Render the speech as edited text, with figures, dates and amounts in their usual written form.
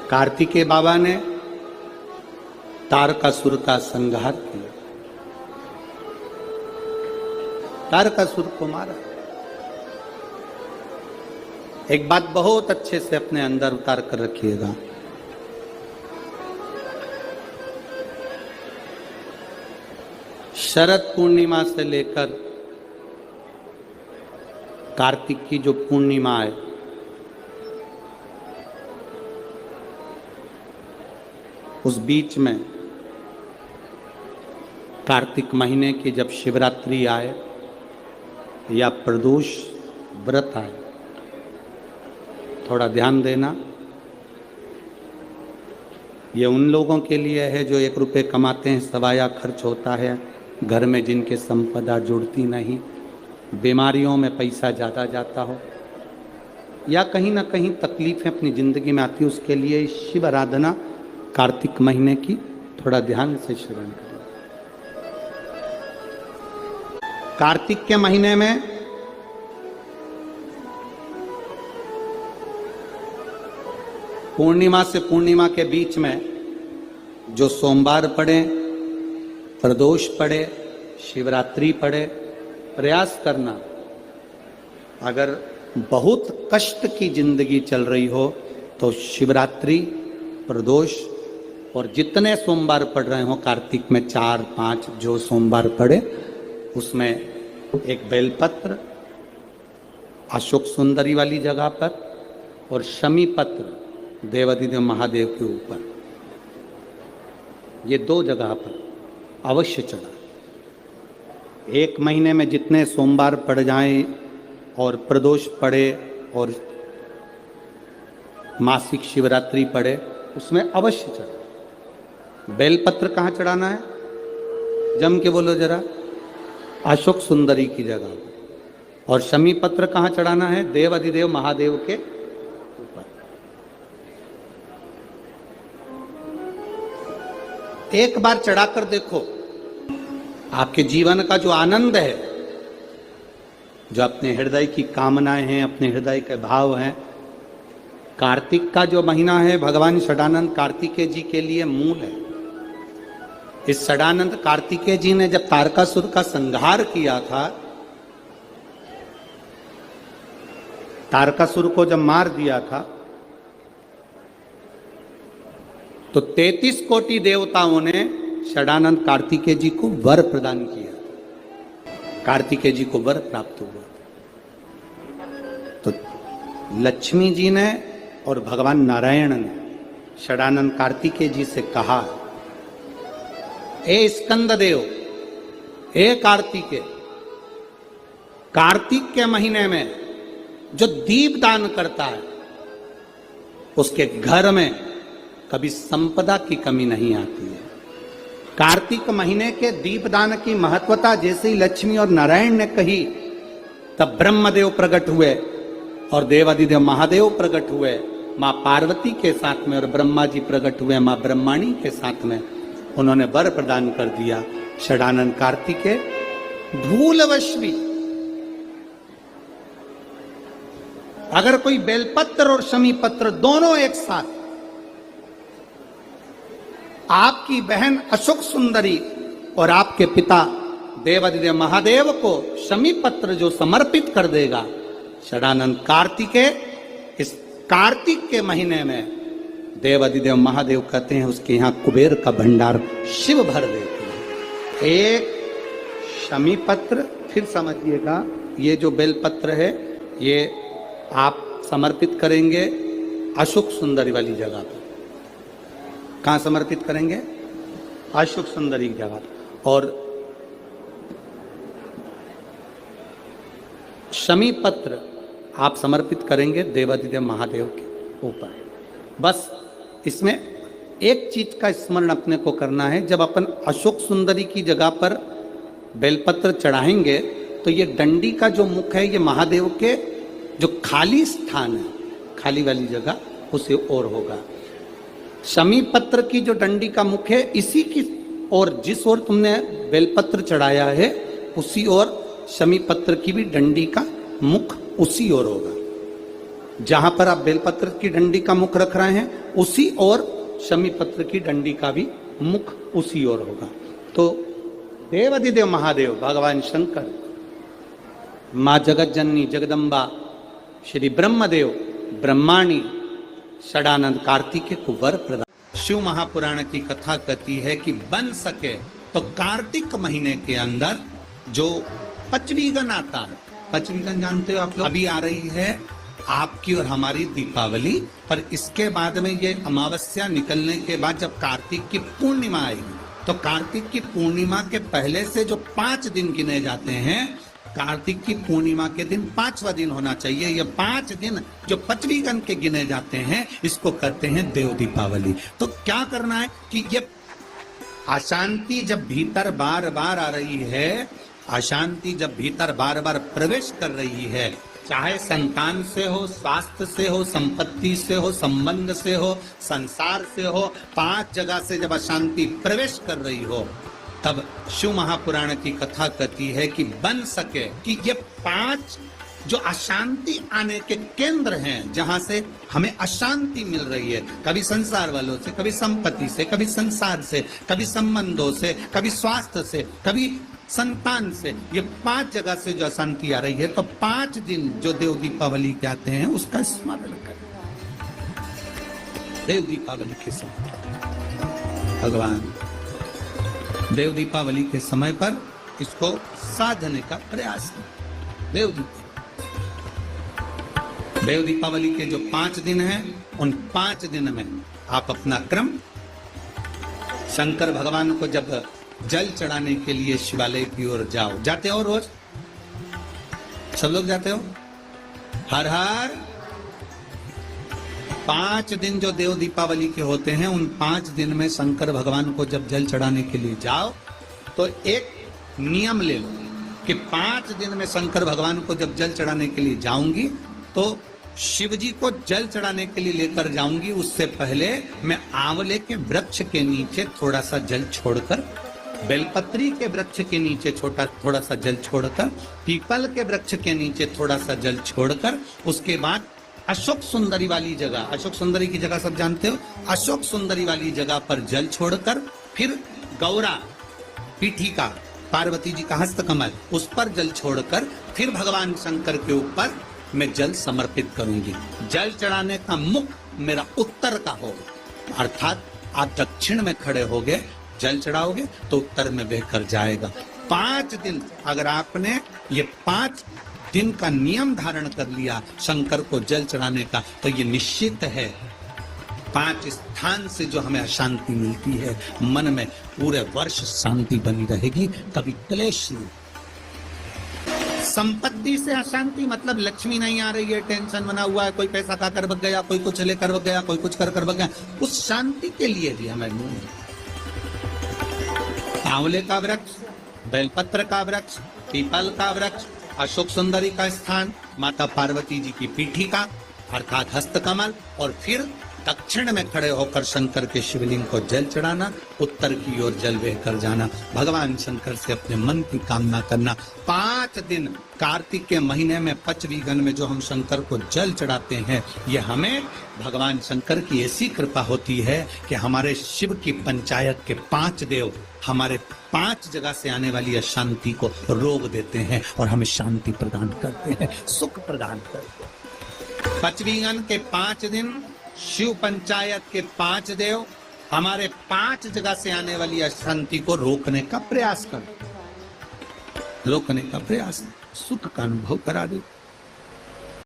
कार्तिकेय बाबा ने तारकासुर का संहार किया, तारकासुर को मारा। एक बात बहुत अच्छे से अपने अंदर उतार कर रखिएगा, शरद पूर्णिमा से लेकर कार्तिक की जो पूर्णिमा है, उस बीच में कार्तिक महीने की जब शिवरात्रि आए या प्रदोष व्रत आए, थोड़ा ध्यान देना। ये उन लोगों के लिए है जो 1 रुपये कमाते हैं, सवाया खर्च होता है, घर में जिनके संपदा जुड़ती नहीं, बीमारियों में पैसा ज़्यादा जाता हो, या कहीं ना कहीं तकलीफें अपनी ज़िंदगी में आती है, उसके लिए शिव आराधना कार्तिक महीने की थोड़ा ध्यान से श्रवण करें। कार्तिक के महीने में पूर्णिमा से पूर्णिमा के बीच में जो सोमवार पड़े, प्रदोष पड़े, शिवरात्रि पड़े, प्रयास करना। अगर बहुत कष्ट की जिंदगी चल रही हो तो शिवरात्रि, प्रदोष और जितने सोमवार पड़ रहे हो कार्तिक में 4-5 जो सोमवार पड़े, उसमें एक बेलपत्र अशोक सुंदरी वाली जगह पर और शमी पत्र देवाधिदेव महादेव के ऊपर, ये 2 जगह पर अवश्य चढ़ा। 1 महीने में जितने सोमवार पड़ जाएं और प्रदोष पड़े और मासिक शिवरात्रि पड़े, उसमें अवश्य चढ़ा। बेलपत्र कहाँ चढ़ाना है? जम के बोलो जरा। अशोक सुंदरी की जगह। और शमी पत्र कहाँ चढ़ाना है? देव अधिदेव महादेव के ऊपर। एक बार चढ़ाकर देखो, आपके जीवन का जो आनंद है, जो अपने हृदय की कामनाएं हैं, अपने हृदय के भाव हैं, कार्तिक का जो महीना है भगवान षडानंद कार्तिकेय जी के लिए मूल है। इस षडानंद कार्तिकेय जी ने जब तारकासुर का संहार किया था, तारकासुर को जब मार दिया था, तो 33 कोटि देवताओं ने षडानंद कार्तिकेय जी को वर प्रदान किया। कार्तिकेय जी को वर प्राप्त हुआ। तो लक्ष्मी जी ने और भगवान नारायण ने षडानंद कार्तिकेय जी से कहा, ए स्कंद देव, ए कार्तिकेय, कार्तिक के महीने में जो दीप दान करता है उसके घर में कभी संपदा की कमी नहीं आती है। कार्तिक महीने के दीपदान की महत्वता जैसे ही लक्ष्मी और नारायण ने कही, तब ब्रह्मदेव प्रकट हुए और देवाधिदेव महादेव प्रकट हुए मां पार्वती के साथ में, और ब्रह्मा जी प्रकट हुए मां ब्रह्माणी के साथ में। उन्होंने वर प्रदान कर दिया। षडानंद कार्तिकेय भूलवश भी अगर कोई बेलपत्र और शमी पत्र दोनों एक साथ, आपकी बहन अशोक सुंदरी और आपके पिता देवाधिदेव महादेव को शमी पत्र जो समर्पित कर देगा, षडानंद कार्तिकेय इस कार्तिक के महीने में देवाधिदेव महादेव कहते हैं उसके यहां कुबेर का भंडार शिव भर देते हैं। एक शमी पत्र, फिर समझिएगा, ये जो बेलपत्र है ये आप समर्पित करेंगे अशोक सुंदरी वाली जगह पर। कहाँ समर्पित करेंगे? अशोक सुंदरी की जगह। और शमी पत्र आप समर्पित करेंगे देवाधिदेव महादेव के ऊपर। बस इसमें एक चीज का स्मरण अपने को करना है, जब अपन अशोक सुंदरी की जगह पर बेलपत्र चढ़ाएंगे तो ये डंडी का जो मुख है ये महादेव के जो खाली स्थान है, खाली वाली जगह, उसे और होगा। शमी पत्र की जो डंडी का मुख है, इसी की और जिस ओर तुमने बेलपत्र चढ़ाया है उसी ओर शमी पत्र की भी डंडी का मुख उसी ओर होगा। जहां पर आप बेलपत्र की डंडी का मुख रख रहे हैं उसी ओर शमी पत्र की डंडी का भी मुख उसी ओर होगा। तो देवाधिदेव महादेव भगवान शंकर, माँ जगत जननी जगदम्बा, श्री ब्रह्मदेव ब्रह्माणी षडानंद कार्तिकेय को वर प्रदान। शिव महापुराण की कथा कहती है कि बन सके तो कार्तिक महीने के अंदर जो पचवीगन आता है, पचवीगन जानते हो आप लोग, अभी आ रही है आपकी और हमारी दीपावली, पर इसके बाद में ये अमावस्या निकलने के बाद जब कार्तिक की पूर्णिमा आएगी, तो कार्तिक की पूर्णिमा के पहले से जो 5 दिन गिने जाते हैं, कार्तिक की पूर्णिमा के दिन 5वां दिन होना चाहिए। ये 5 दिन जो पचवीगन के गिने जाते हैं, इसको कहते हैं देव दीपावली। तो क्या करना है कि ये अशांति जब भीतर बार बार आ रही है, अशांति जब भीतर बार बार प्रवेश कर रही है, चाहे संतान से हो, स्वास्थ्य से हो, संपत्ति से हो, संबंध से हो, संसार से हो, 5 जगह से जब अशांति प्रवेश कर रही हो, तब शिव महापुराण की कथा कहती है कि बन सके कि ये 5 जो अशांति आने के केंद्र हैं, जहां से हमें अशांति मिल रही है, कभी संसार वालों से, कभी संपत्ति से, कभी संसार से, कभी संबंधों से, कभी स्वास्थ्य से, कभी संतान से, ये 5 जगह से जो अशांति आ रही है, तो 5 दिन जो देव दीपावली कहते हैं उसका स्मरण करें। देव दीपावली के समय भगवान देव दीपावली के समय पर इसको साधने का प्रयास करें। देव दीपावली के जो 5 दिन हैं, उन 5 दिन में आप अपना क्रम, शंकर भगवान को जब जल चढ़ाने के लिए शिवालय की ओर जाओ, जाते हो रोज, सब लोग जाते हो, हर हर 5 दिन जो देव दीपावली के होते हैं, उन 5 दिन में शंकर भगवान को जब जल चढ़ाने के लिए जाओ, तो एक नियम ले लो कि 5 दिन में शंकर भगवान को जब जल चढ़ाने के लिए जाऊंगी, तो शिव जी को जल चढ़ाने के लिए लेकर जाऊंगी, उससे पहले मैं आंवले के वृक्ष के नीचे थोड़ा सा जल छोड़कर, बेलपत्री के वृक्ष के नीचे थोड़ा सा जल छोड़कर, पीपल के वृक्ष के नीचे थोड़ा सा जल छोड़कर, उसके बाद अशोक सुंदरी वाली जगह, अशोक सुंदरी की जगह सब जानते हो, अशोक सुंदरी वाली जगह पर जल छोड़कर, फिर गौरा पीठिका, पार्वती जी का हस्तकमल, उस पर जल छोड़कर, फिर भगवान शंकर के ऊपर मैं जल समर्पित करूंगी। जल चढ़ाने का मुख मेरा उत्तर का होगा, अर्थात आप दक्षिण में खड़े होगे, जल चढ़ाओगे तो उत्तर में बहकर जाएगा। 5 दिन अगर आपने ये 5 दिन का नियम धारण कर लिया शंकर को जल चढ़ाने का, तो ये निश्चित है 5 स्थान से जो हमें अशांति मिलती है, मन में पूरे वर्ष शांति बनी रहेगी, कभी क्लेश नहीं। संपत्ति से अशांति मतलब लक्ष्मी नहीं आ रही है, टेंशन बना हुआ है, कोई पैसा खा कर बग गया, कोई कुछ लेकर बग गया, कोई कुछ कर बग गया, उस शांति के लिए भी हमें आंवले का वृक्ष, बेलपत्र का वृक्ष, पीपल का वृक्ष, अशोक सुंदरी का स्थान, माता पार्वती जी की पीठिका अर्थात हस्तकमल, और फिर दक्षिण में खड़े होकर शंकर के शिवलिंग को जल चढ़ाना, उत्तर की ओर जल बहकर जाना, भगवान शंकर से अपने मन की कामना करना। 5 दिन कार्तिक के महीने में पचवीगन में जो हम शंकर को जल चढ़ाते हैं, ये हमें भगवान शंकर की ऐसी कृपा होती है कि हमारे शिव की पंचायत के 5 देव हमारे 5 जगह से आने वाली अशांति को रोक देते हैं और हमें शांति प्रदान करते हैं, सुख प्रदान करते हैं। पचवीगन के 5 दिन शिव पंचायत के 5 देव हमारे 5 जगह से आने वाली अशांति को रोकने का प्रयास करते, रोकने का प्रयास, सुख का अनुभव करा दे।